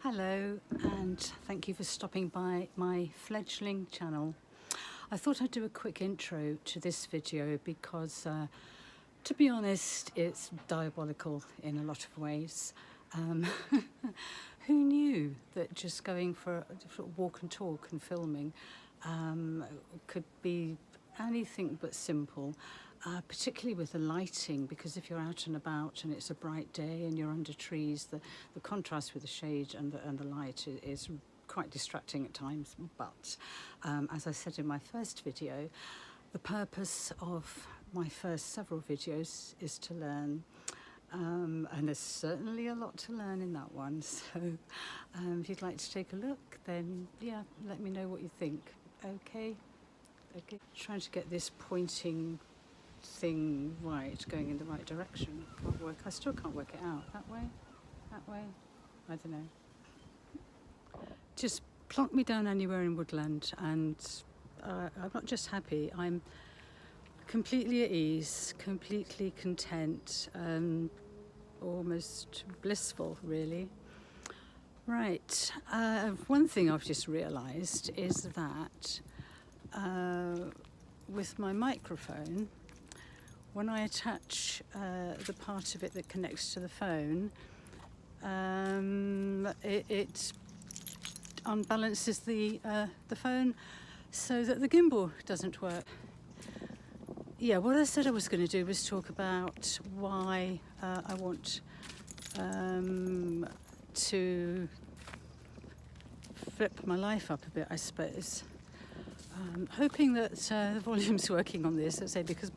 Hello, and thank you for stopping by my fledgling channel. I thought I'd do a quick intro to this video because, to be honest, it's diabolical in a lot of ways. Who knew that just going for a walk and talk and filming could be anything but simple, particularly with the lighting, because if you're out and about and it's a bright day and you're under trees, the contrast with the shade and the light is quite distracting at times. But as I said in my first video, the purpose of my first several videos is to learn. And there's certainly a lot to learn in that one. So if you'd like to take a look, then yeah, let me know what you think. Okay. Trying to get this pointing thing right, going in the right direction. Can't work. I still can't work it out. That way? I don't know. Just plonk me down anywhere in woodland and I'm not just happy, I'm completely at ease, completely content, almost blissful, really. Right, one thing I've just realised is that with my microphone, when I attach the part of it that connects to the phone, it unbalances the phone so that the gimbal doesn't work. Yeah, what I said I was going to do was talk about why I want to flip my life up a bit, I suppose. Hoping that the volume's working on this, let's say, because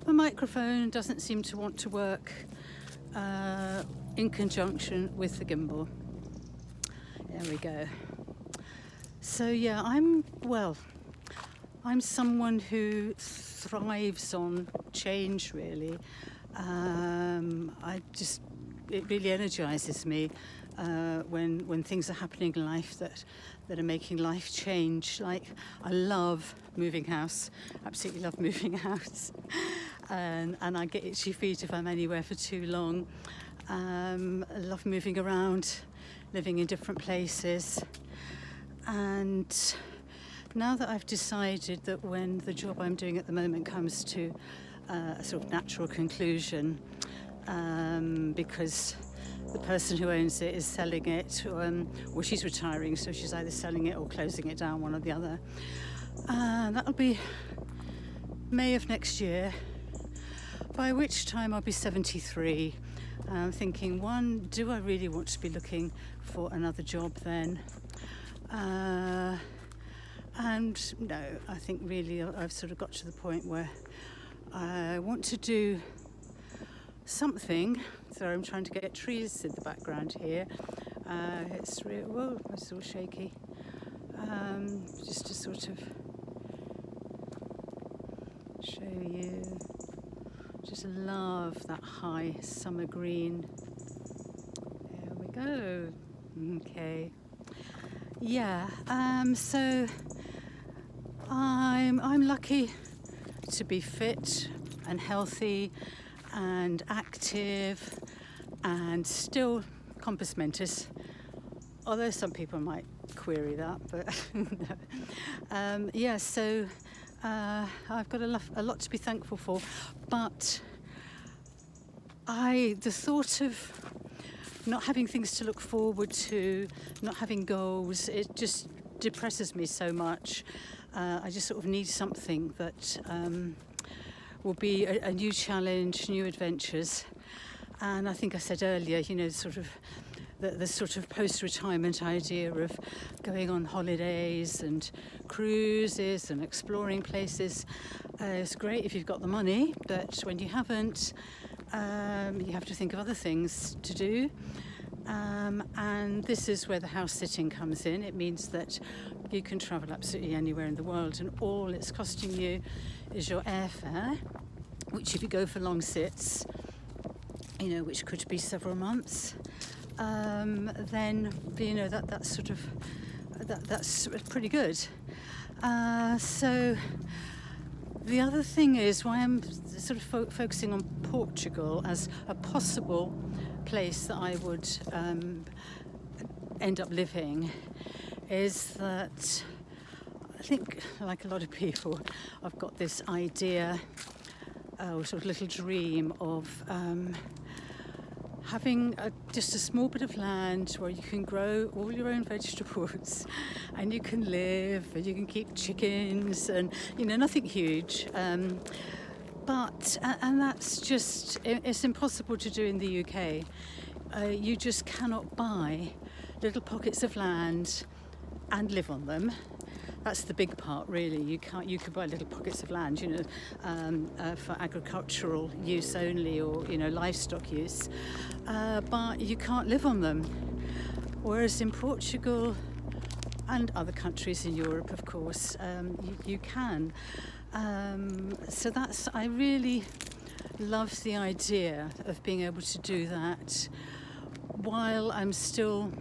my microphone doesn't seem to want to work in conjunction with the gimbal. There we go. So yeah, I'm someone who thrives on change, really. It really energizes me when things are happening in life that are making life change. Like, I love moving house, absolutely love moving house, and I get itchy feet if I'm anywhere for too long. I love moving around, living in different places, and now that I've decided that when the job I'm doing at the moment comes to a sort of natural conclusion, because the person who owns it is selling it, or she's retiring, so she's either selling it or closing it down, one or the other. That'll be May of next year, by which time I'll be 73. I'm thinking, one, do I really want to be looking for another job then? And no, I think really I've sort of got to the point where I want to do something. So I'm trying to get trees in the background here. It's all shaky. Just to sort of show you. Just love that high summer green. There we go. Okay. Yeah. So I'm lucky to be fit and healthy and active and still compos mentis, although some people might query that, but no. So I've got a lot to be thankful for, but the thought of not having things to look forward to, not having goals, it just depresses me so much. I just sort of need something that will be a new challenge, new adventures. And I think I said earlier, sort of the sort of post-retirement idea of going on holidays and cruises and exploring places is great if you've got the money, but when you haven't, you have to think of other things to do. And this is where the house sitting comes in. It means that you can travel absolutely anywhere in the world, and all it's costing you is your airfare, which if you go for long sits, which could be several months, then that's pretty good. So the other thing is why I'm sort of focusing on Portugal as a possible place that I would end up living is that I think, like a lot of people, I've got this idea, sort of little dream of having just a small bit of land where you can grow all your own vegetables and you can live and you can keep chickens and, nothing huge. But that's just, it's impossible to do in the UK. You just cannot buy little pockets of land and live on them. That's the big part, really. You could buy little pockets of land, for agricultural use only, or livestock use, but you can't live on them. Whereas in Portugal and other countries in Europe, of course, you can. So I really love the idea of being able to do that while I'm still,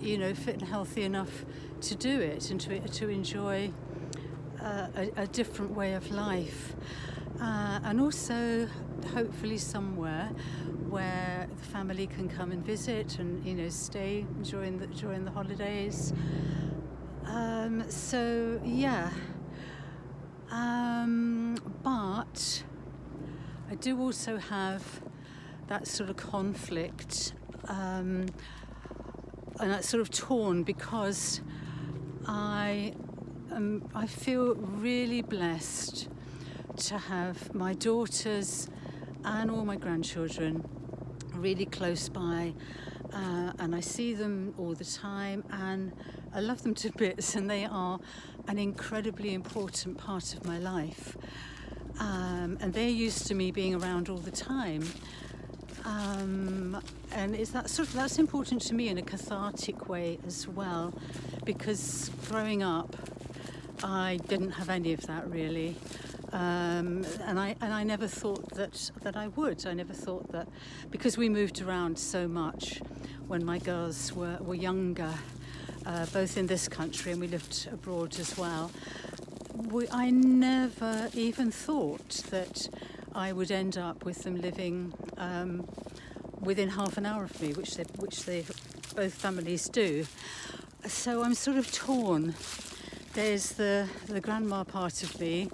fit and healthy enough to do it and to enjoy a different way of life, and also hopefully somewhere where the family can come and visit and stay during the holidays. So yeah, but I do also have that sort of conflict, and that's sort of torn, because I feel really blessed to have my daughters and all my grandchildren really close by, and I see them all the time and I love them to bits, and they are an incredibly important part of my life, and they're used to me being around all the time. And that's important to me in a cathartic way as well, because growing up I didn't have any of that really, and I never thought that I would. I never thought that, because we moved around so much when my girls were younger, both in this country, and we lived abroad as well. I never even thought that I would end up with them living within half an hour of me, which they both families do. So I'm sort of torn. There's the grandma part of me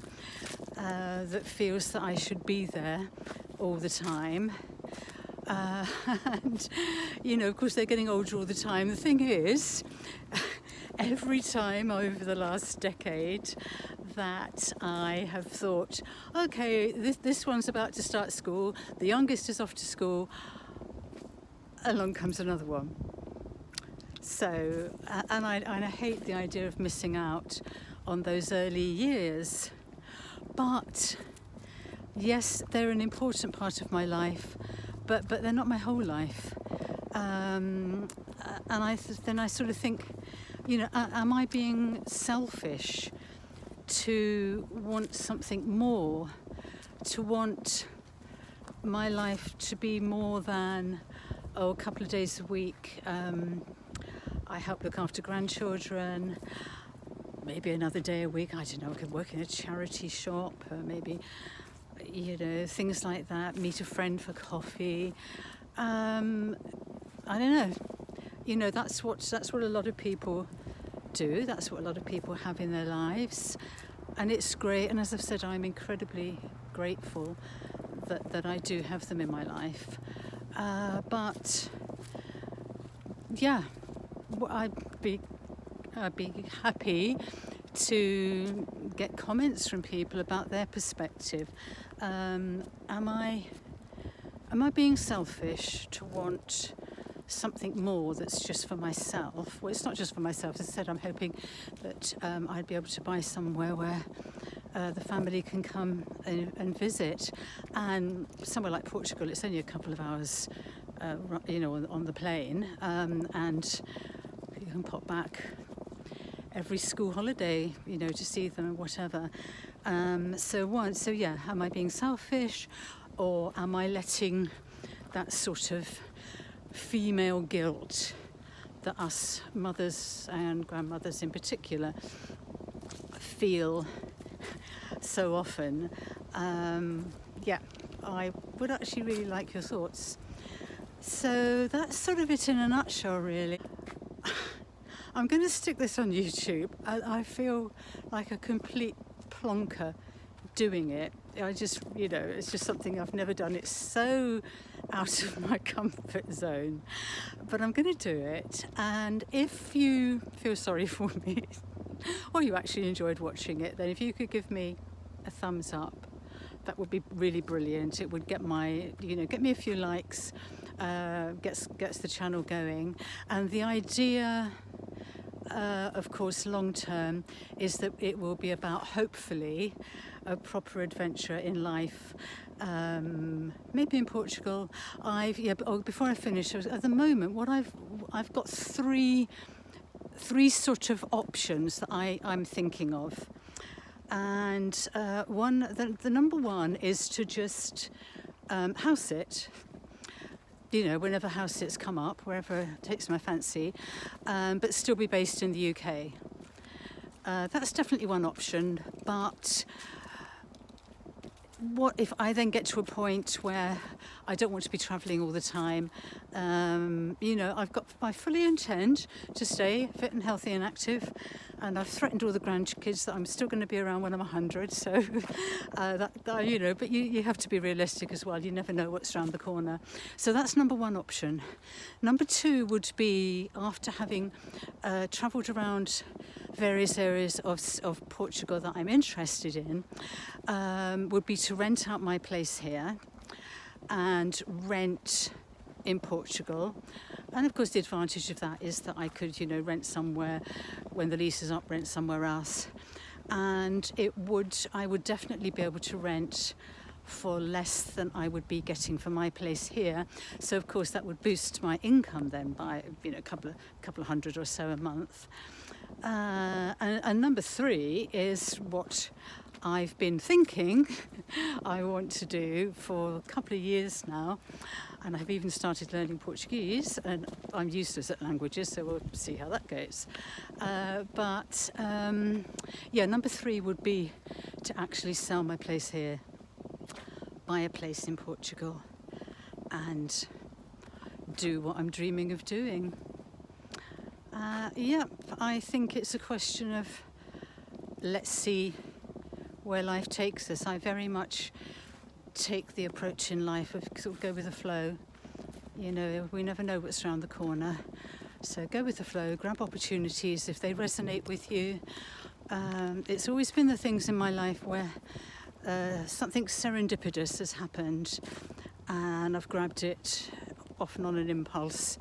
that feels that I should be there all the time. And, of course, they're getting older all the time. The thing is, every time over the last decade that I have thought, okay, this one's about to start school, the youngest is off to school, along comes another one. So, and I hate the idea of missing out on those early years. But yes, they're an important part of my life, but they're not my whole life. And then I sort of think, am I being selfish to want something more, to want my life to be more than a couple of days a week? I help look after grandchildren, maybe another day a week, I don't know, I could work in a charity shop, maybe, things like that, meet a friend for coffee. I don't know. That's what a lot of people do. That's what a lot of people have in their lives. And it's great. And as I've said, I'm incredibly grateful that I do have them in my life. But yeah, I'd be happy to get comments from people about their perspective. Am I being selfish to want something more that's just for myself? Well, it's not just for myself. As I said, I'm hoping that I'd be able to buy somewhere where the family can come and visit. And somewhere like Portugal, it's only a couple of hours, on the plane, and you can pop back every school holiday, to see them or whatever. So yeah, am I being selfish, or am I letting that sort of female guilt that us mothers and grandmothers in particular feel so often? Yeah, I would actually really like your thoughts. So that's sort of it in a nutshell, really. I'm going to stick this on YouTube. I feel like a complete plonker doing it. I just, it's just something I've never done. It's so out of my comfort zone, but I'm going to do it. And if you feel sorry for me or you actually enjoyed watching it, then if you could give me a thumbs up, that would be really brilliant. It would get get me a few likes, gets the channel going. And the idea, of course, long term, is that it will be about, hopefully, a proper adventure in life. Maybe in Portugal. Before I finish, at the moment, what I've got three sort of options that I'm thinking of. And the number one is to just house sit, whenever house sits come up, wherever it takes my fancy, but still be based in the UK. That's definitely one option, but what if I then get to a point where I don't want to be travelling all the time? I fully intend to stay fit and healthy and active, and I've threatened all the grandkids that I'm still going to be around when I'm 100. So, but you have to be realistic as well. You never know what's around the corner. So that's number one option. Number two would be, after having travelled around various areas of Portugal that I'm interested in, would be to rent out my place here and rent in Portugal. And of course the advantage of that is that I could, rent somewhere when the lease is up, rent somewhere else. And I would definitely be able to rent for less than I would be getting for my place here. So of course that would boost my income then by, a couple of hundred or so a month. And number three is what I've been thinking I want to do for a couple of years now, and I've even started learning Portuguese, and I'm useless at languages, so we'll see how that goes. Number three would be to actually sell my place here, buy a place in Portugal, and do what I'm dreaming of doing. I think it's a question of, let's see where life takes us. I very much take the approach in life of sort of go with the flow. We never know what's around the corner. So go with the flow, grab opportunities if they resonate with you. It's always been the things in my life where something serendipitous has happened and I've grabbed it often on an impulse,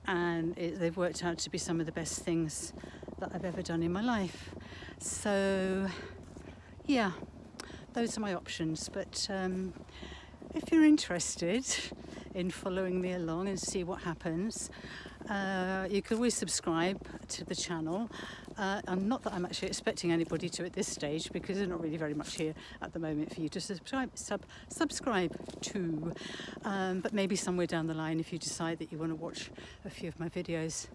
and they've worked out to be some of the best things that I've ever done in my life. So those are my options. But if you're interested in following me along and see what happens, you can always subscribe to the channel. Not that I'm actually expecting anybody to at this stage, because there's not really very much here at the moment for you to subscribe to. But maybe somewhere down the line, if you decide that you want to watch a few of my videos.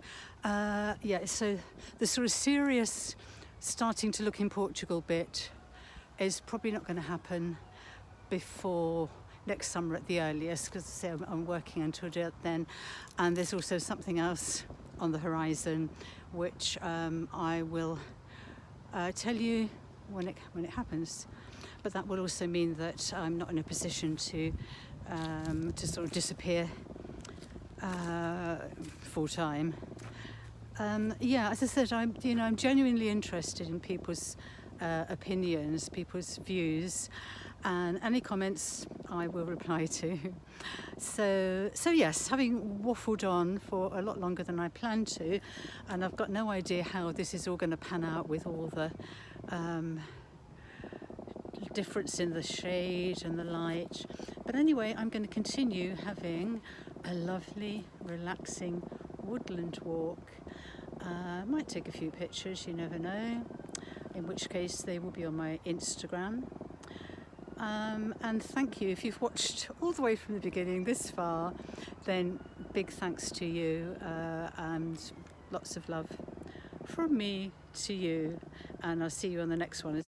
So the sort of serious starting to look in Portugal bit is probably not going to happen before next summer at the earliest, because I'm working until then, and there's also something else on the horizon which I will tell you when it happens. But that will also mean that I'm not in a position to sort of disappear full time. As I said, I'm genuinely interested in people's opinions, people's views, and any comments I will reply to. So yes, having waffled on for a lot longer than I planned to, and I've got no idea how this is all going to pan out with all the difference in the shade and the light. But anyway, I'm going to continue having a lovely, relaxing woodland walk. Might take a few pictures, you never know, in which case they will be on my Instagram. And thank you. If you've watched all the way from the beginning this far, then big thanks to you, and lots of love from me to you, and I'll see you on the next one.